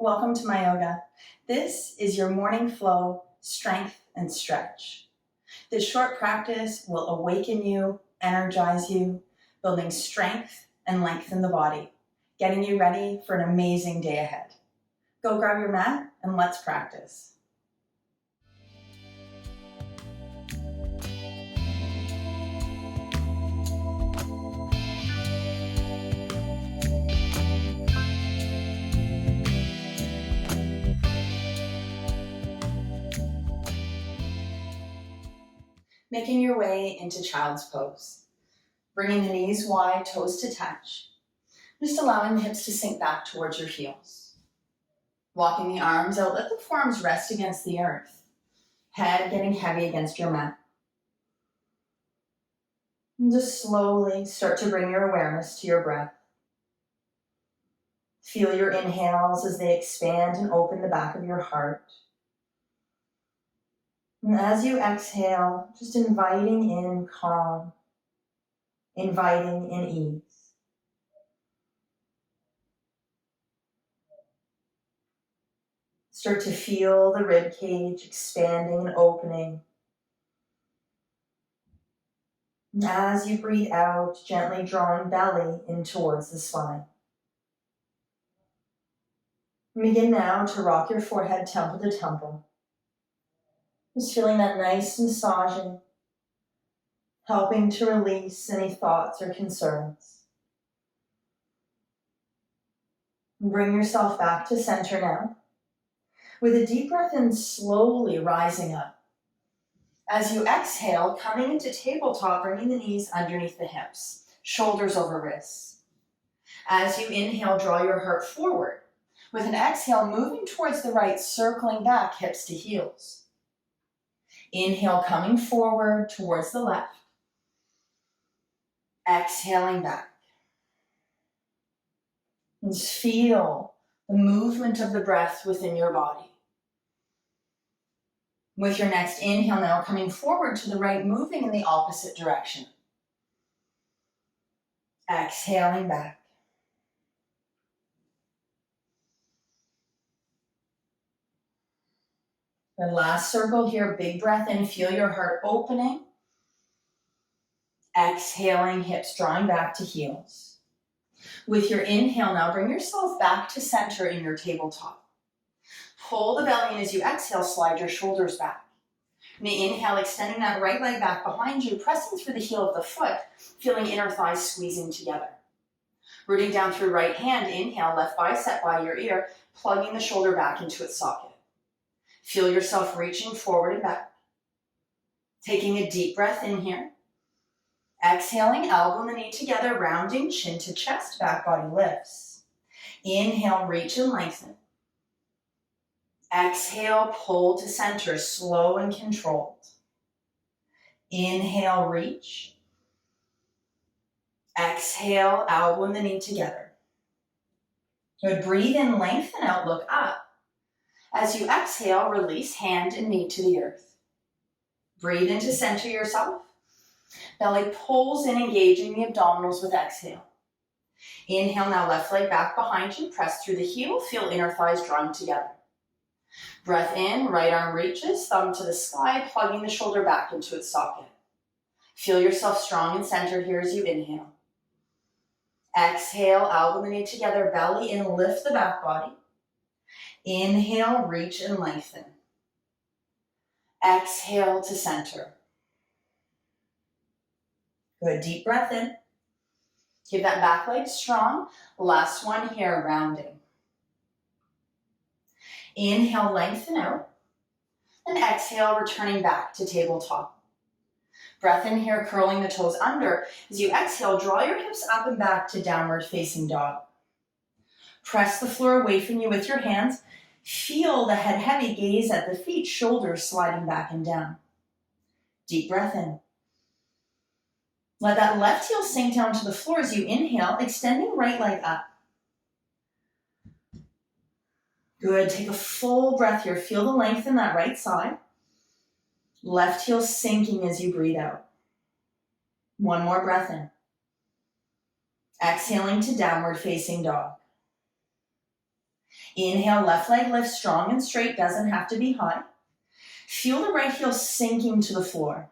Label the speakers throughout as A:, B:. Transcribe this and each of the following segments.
A: Welcome to my yoga. This is your morning flow, strength, and stretch. This short practice will awaken you, energize you, building strength and length in the body, getting you ready for an amazing day ahead. Go grab your mat and let's practice. Making your way into child's pose. Bringing the knees wide, toes to touch. Just allowing the hips to sink back towards your heels. Walking the arms out, let the forearms rest against the earth. Head getting heavy against your mat. And just slowly start to bring your awareness to your breath. Feel your inhales as they expand and open the back of your heart. And as you exhale, just inviting in calm, inviting in ease. Start to feel the rib cage expanding and opening. And as you breathe out, gently drawing belly in towards the spine. Begin now to rock your forehead temple to temple. Just feeling that nice massaging, helping to release any thoughts or concerns. Bring yourself back to center now. With a deep breath in, slowly rising up. As you exhale, coming into tabletop, bringing the knees underneath the hips, shoulders over wrists. As you inhale, draw your heart forward. With an exhale, moving towards the right, circling back, hips to heels. Inhale, coming forward towards the left. Exhaling back. And feel the movement of the breath within your body. With your next inhale now, coming forward to the right, moving in the opposite direction. Exhaling back. The last circle here, big breath in, feel your heart opening. Exhaling, hips drawing back to heels. With your inhale now, bring yourself back to center in your tabletop. Pull the belly in as you exhale, slide your shoulders back. And the inhale, extending that right leg back behind you, pressing through the heel of the foot, feeling inner thighs squeezing together. Rooting down through right hand, inhale, left bicep by your ear, plugging the shoulder back into its socket. Feel yourself reaching forward and back. Taking a deep breath in here. Exhaling, elbow and the knee together, rounding chin to chest, back body lifts. Inhale, reach and lengthen. Exhale, pull to center, slow and controlled. Inhale, reach. Exhale, elbow and the knee together. Good, breathe in, lengthen out, look up. As you exhale, release hand and knee to the earth. Breathe in to center yourself. Belly pulls in, engaging the abdominals with exhale. Inhale, now left leg back behind you, press through the heel, feel inner thighs drawing together. Breath in, right arm reaches, thumb to the sky, plugging the shoulder back into its socket. Feel yourself strong and centered here as you inhale. Exhale, elbow and knee together, belly in, lift the back body. Inhale, reach and lengthen. Exhale to center. Good, deep breath in. Keep that back leg strong. Last one here, rounding. Inhale, lengthen out. And exhale, returning back to tabletop. Breath in here, curling the toes under. As you exhale, draw your hips up and back to downward facing dog. Press the floor away from you with your hands. Feel the head heavy, gaze at the feet, shoulders sliding back and down. Deep breath in. Let that left heel sink down to the floor as you inhale, extending right leg up. Good, take a full breath here. Feel the length in that right side. Left heel sinking as you breathe out. One more breath in. Exhaling to downward facing dog. Inhale, left leg lifts strong and straight, doesn't have to be high. Feel the right heel sinking to the floor.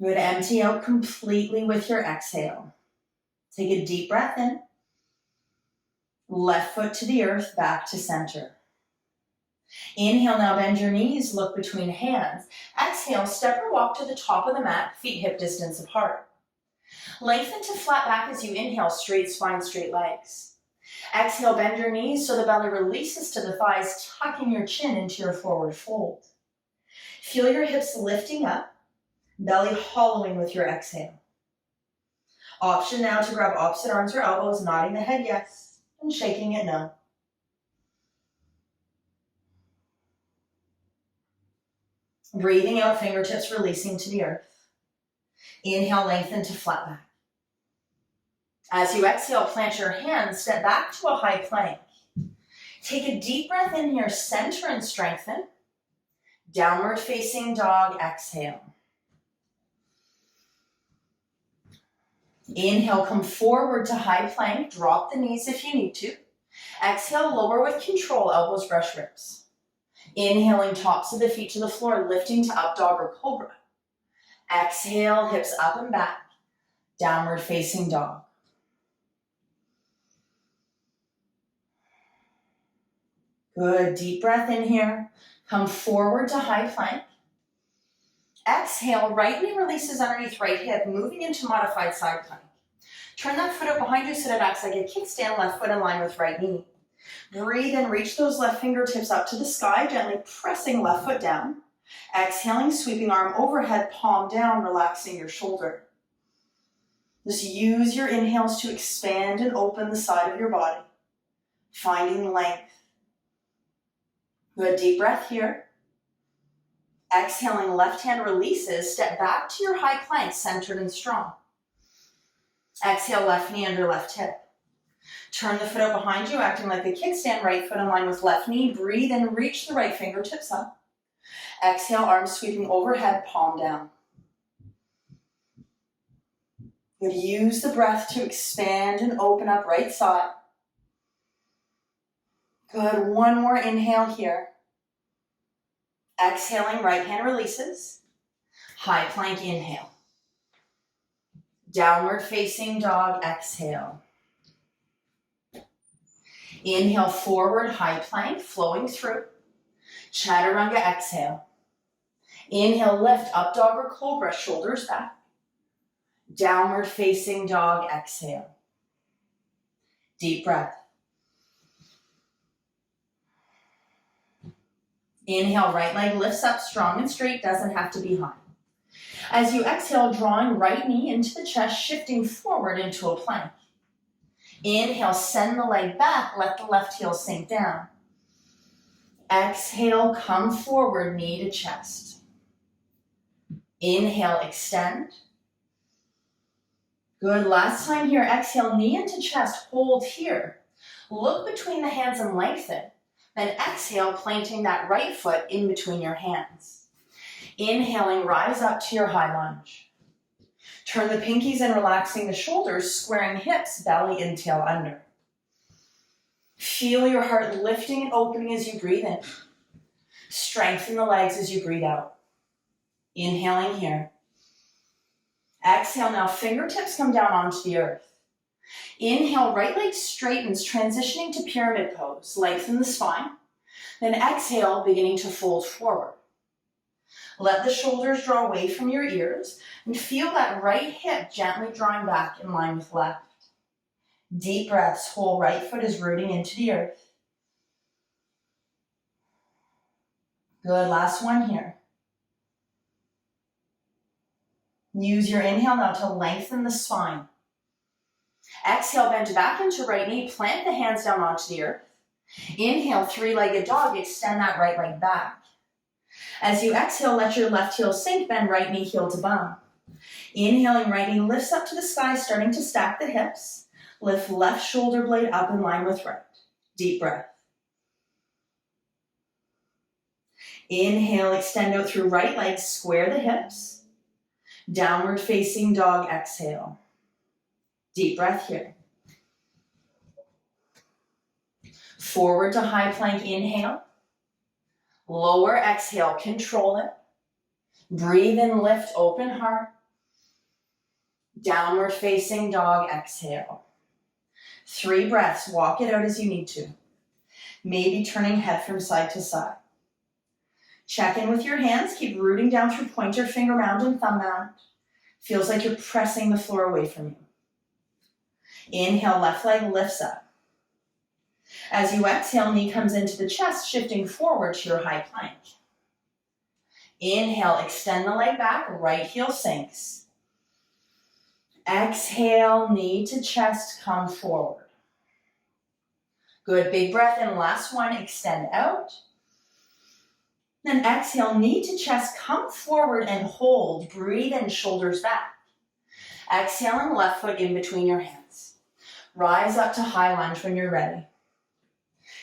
A: Good, empty out completely with your exhale. Take a deep breath in. Left foot to the earth, back to center. Inhale, now bend your knees, look between hands. Exhale, step or walk to the top of the mat, feet hip distance apart. Lengthen to flat back as you inhale, straight spine, straight legs. Exhale, bend your knees so the belly releases to the thighs, tucking your chin into your forward fold. Feel your hips lifting up, belly hollowing with your exhale. Option now to grab opposite arms or elbows, nodding the head yes, and shaking it no. Breathing out, fingertips releasing to the earth. Inhale, lengthen to flat back. As you exhale, plant your hands, step back to a high plank. Take a deep breath in here, center and strengthen. Downward facing dog, exhale. Inhale, come forward to high plank, drop the knees if you need to. Exhale, lower with control, elbows brush ribs. Inhaling, tops of the feet to the floor, lifting to up dog or cobra. Exhale, hips up and back, downward facing dog. Good, deep breath in here. Come forward to high plank. Exhale, right knee releases underneath right hip, moving into modified side plank. Turn that foot up behind you, sit it back like a kickstand, left foot in line with right knee. Breathe and reach those left fingertips up to the sky, gently pressing left foot down. Exhaling, sweeping arm overhead, palm down, relaxing your shoulder. Just use your inhales to expand and open the side of your body, finding length. Good, deep breath here. Exhaling, left hand releases, step back to your high plank, centered and strong. Exhale, left knee under left hip. Turn the foot up behind you, acting like a kickstand, right foot in line with left knee. Breathe and reach the right fingertips up. Exhale, arms sweeping overhead, palm down. Good, use the breath to expand and open up right side. Good, one more inhale here. Exhaling, right hand releases. High plank, inhale. Downward facing dog, exhale. Inhale, forward, high plank, flowing through. Chaturanga, exhale. Inhale, lift, up dog or cobra, shoulders back. Downward facing dog, exhale. Deep breath. Inhale, right leg lifts up strong and straight, doesn't have to be high. As you exhale, drawing right knee into the chest, shifting forward into a plank. Inhale, send the leg back, let the left heel sink down. Exhale, come forward, knee to chest. Inhale, extend. Good, last time here, exhale, knee into chest, hold here. Look between the hands and lengthen. Then exhale, planting that right foot in between your hands. Inhaling, rise up to your high lunge. Turn the pinkies in, relaxing the shoulders, squaring hips, belly in, tail under. Feel your heart lifting and opening as you breathe in. Strengthen the legs as you breathe out. Inhaling here. Exhale, now fingertips come down onto the earth. Inhale, right leg straightens, transitioning to pyramid pose. Lengthen the spine. Then exhale, beginning to fold forward. Let the shoulders draw away from your ears and feel that right hip gently drawing back in line with left. Deep breaths, whole right foot is rooting into the earth. Good, last one here. Use your inhale now to lengthen the spine. Exhale, bend back into right knee, plant the hands down onto the earth. Inhale, three-legged dog, extend that right leg back. As you exhale, let your left heel sink, bend right knee, heel to bum. Inhaling, right knee lifts up to the sky, starting to stack the hips. Lift left shoulder blade up in line with right. Deep breath. Inhale, extend out through right leg, square the hips. Downward facing dog, exhale. Deep breath here. Forward to high plank, inhale. Lower, exhale, control it. Breathe in, lift, open heart. Downward facing dog, exhale. 3 breaths, walk it out as you need to. Maybe turning head from side to side. Check in with your hands, keep rooting down through pointer finger mound and thumb mound. Feels like you're pressing the floor away from you. Inhale, left leg lifts up. As you exhale, knee comes into the chest, shifting forward to your high plank. Inhale, extend the leg back, right heel sinks. Exhale, knee to chest, come forward. Good, big breath in, last one, extend out. Then exhale, knee to chest, come forward and hold. Breathe in, shoulders back. Exhaling, left foot in between your hands. Rise up to high lunge when you're ready.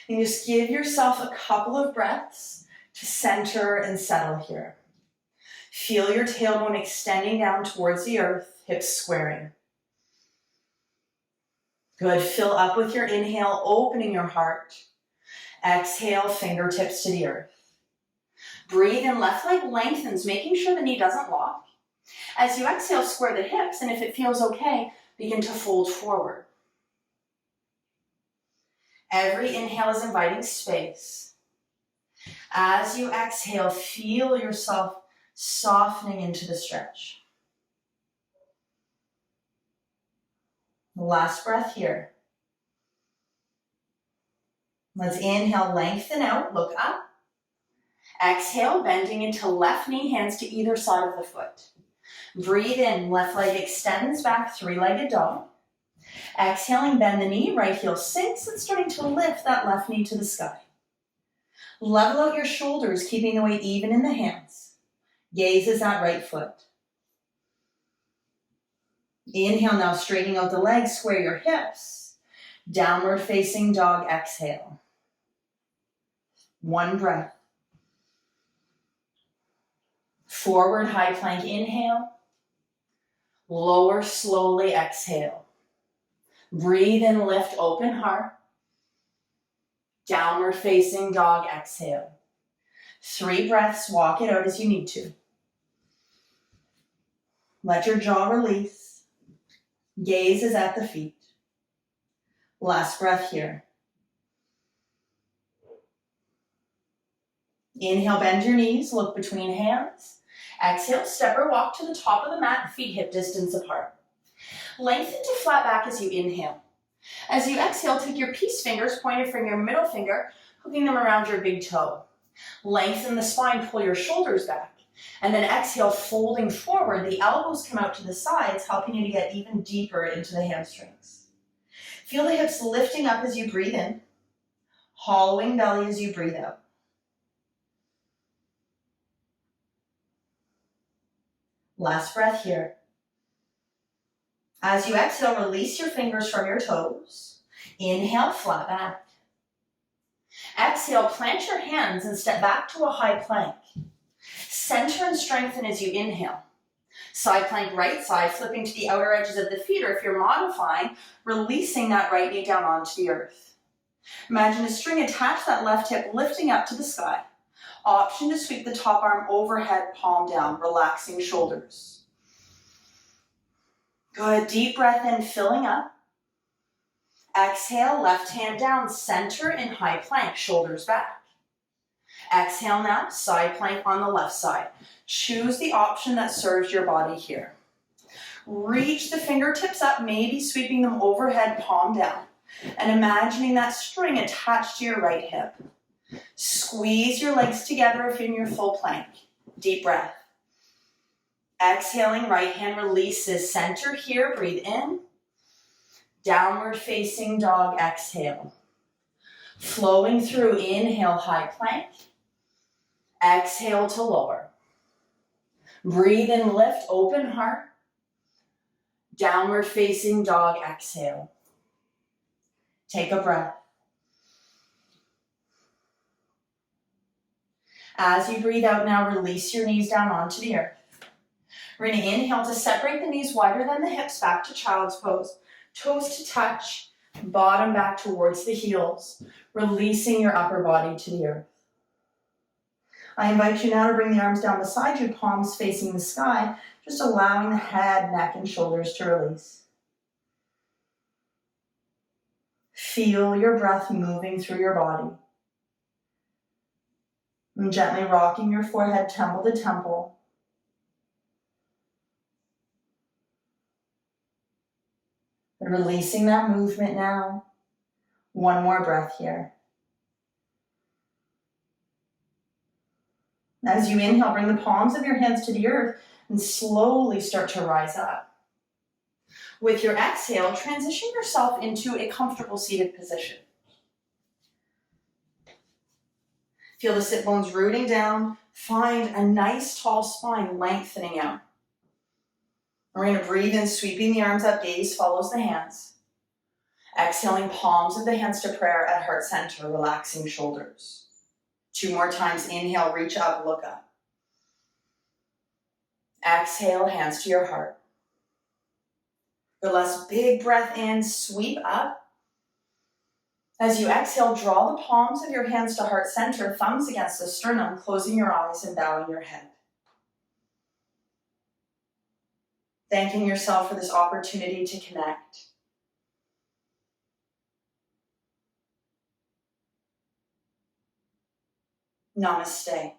A: And just give yourself a couple of breaths to center and settle here. Feel your tailbone extending down towards the earth, hips squaring. Good, fill up with your inhale, opening your heart. Exhale, fingertips to the earth. Breathe in, left leg lengthens, making sure the knee doesn't lock. As you exhale, square the hips, and if it feels okay, begin to fold forward. Every inhale is inviting space. As you exhale, feel yourself softening into the stretch. Last breath here. Let's inhale, lengthen out, look up. Exhale, bending into left knee, hands to either side of the foot. Breathe in, left leg extends back, 3-legged dog. Exhaling, bend the knee, right heel sinks and starting to lift that left knee to the sky. Level out your shoulders, keeping the weight even in the hands. Gaze is that right foot. Inhale, now straightening out the legs, square your hips. Downward facing dog, exhale. 1 breath. Forward high plank, inhale. Lower slowly, exhale. Breathe in, lift, open heart. Downward facing dog, exhale. 3 breaths, walk it out as you need to. Let your jaw release. Gaze is at the feet. Last breath here. Inhale, bend your knees, look between hands. Exhale, step or walk to the top of the mat, feet hip distance apart. Lengthen to flat back as you inhale. As you exhale, take your peace fingers, pointer finger, middle finger, hooking them around your big toe. Lengthen the spine, pull your shoulders back. And then exhale, folding forward. The elbows come out to the sides, helping you to get even deeper into the hamstrings. Feel the hips lifting up as you breathe in, hollowing belly as you breathe out. Last breath here. As you exhale, release your fingers from your toes. Inhale, flat back. Exhale, plant your hands and step back to a high plank. Center and strengthen as you inhale. Side plank, right side, flipping to the outer edges of the feet, or if you're modifying, releasing that right knee down onto the earth. Imagine a string attached, that left hip lifting up to the sky. Option to sweep the top arm overhead, palm down, relaxing shoulders. Good, deep breath in, filling up. Exhale, left hand down, center in high plank, shoulders back. Exhale now, side plank on the left side. Choose the option that serves your body here. Reach the fingertips up, maybe sweeping them overhead, palm down. And imagining that string attached to your right hip. Squeeze your legs together if in your full plank. Deep breath. Exhaling, right hand releases. Center here, breathe in. Downward facing dog, exhale. Flowing through, inhale, high plank. Exhale to lower. Breathe in, lift, open heart. Downward facing dog, exhale. Take a breath. As you breathe out now, release your knees down onto the earth. We're going to inhale to separate the knees wider than the hips back to child's pose. Toes to touch, Bottom back towards the heels, releasing your upper body to the earth. I invite you now to bring the arms down beside you, palms facing the sky, just allowing the head, neck, and shoulders to release. Feel your breath moving through your body. And gently rocking your forehead temple to temple. And releasing that movement now. One more breath here. As you inhale, bring the palms of your hands to the earth and slowly start to rise up. With your exhale, transition yourself into a comfortable seated position. Feel the sit bones rooting down. Find a nice tall spine lengthening out. We're going to breathe in, sweeping the arms up, gaze follows the hands. Exhaling, palms of the hands to prayer at heart center, relaxing shoulders. 2 more times, inhale, reach up, look up. Exhale, hands to your heart. The last big breath in, sweep up. As you exhale, draw the palms of your hands to heart center, thumbs against the sternum, closing your eyes and bowing your head. Thanking yourself for this opportunity to connect. Namaste.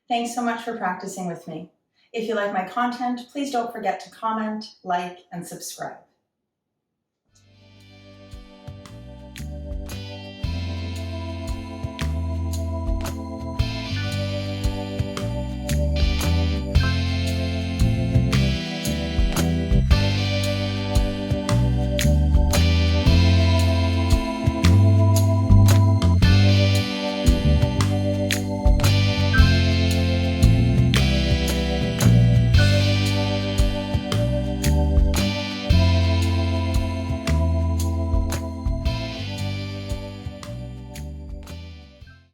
A: Thanks so much for practicing with me. If you like my content, please don't forget to comment, like, and subscribe.